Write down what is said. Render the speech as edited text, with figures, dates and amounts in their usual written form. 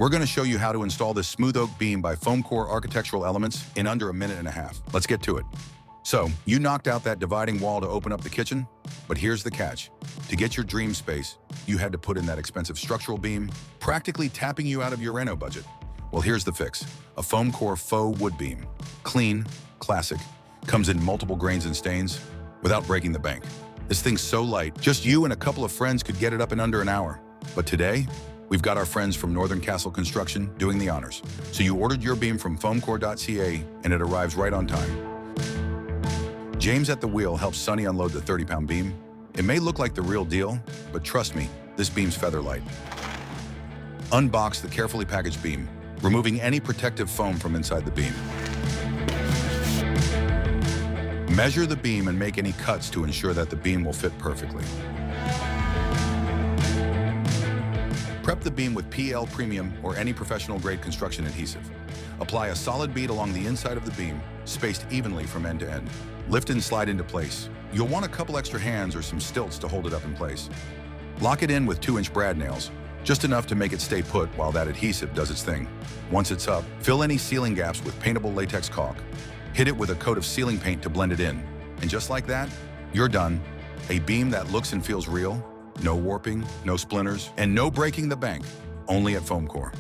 We're going to show you how to install this smooth oak beam by Foamcore Architectural Elements in under a minute and a half. Let's get to it. So, you knocked out that dividing wall to open up the kitchen, but here's the catch. To get your dream space, you had to put in that expensive structural beam, practically tapping you out of your reno budget. Well, here's the fix. A Foamcore Faux wood beam. Clean, classic, comes in multiple grains and stains, without breaking the bank. This thing's so light, just you and a couple of friends could get it up in under an hour. But today, we've got our friends from Northern Castle Construction doing the honors. So you ordered your beam from foamcore.ca and it arrives right on time. James at the wheel helps Sonny unload the 30-pound beam. It may look like the real deal, but trust me, this beam's feather light. Unbox the carefully packaged beam, removing any protective foam from inside the beam. Measure the beam and make any cuts to ensure that the beam will fit perfectly. Prep the beam with PL Premium or any professional-grade construction adhesive. Apply a solid bead along the inside of the beam, spaced evenly from end to end. Lift and slide into place. You'll want a couple extra hands or some stilts to hold it up in place. Lock it in with 2-inch brad nails, just enough to make it stay put while that adhesive does its thing. Once it's up, fill any ceiling gaps with paintable latex caulk. Hit it with a coat of ceiling paint to blend it in. And just like that, you're done. A beam that looks and feels real, no warping, no splinters, and no breaking the bank, only at Foamcore.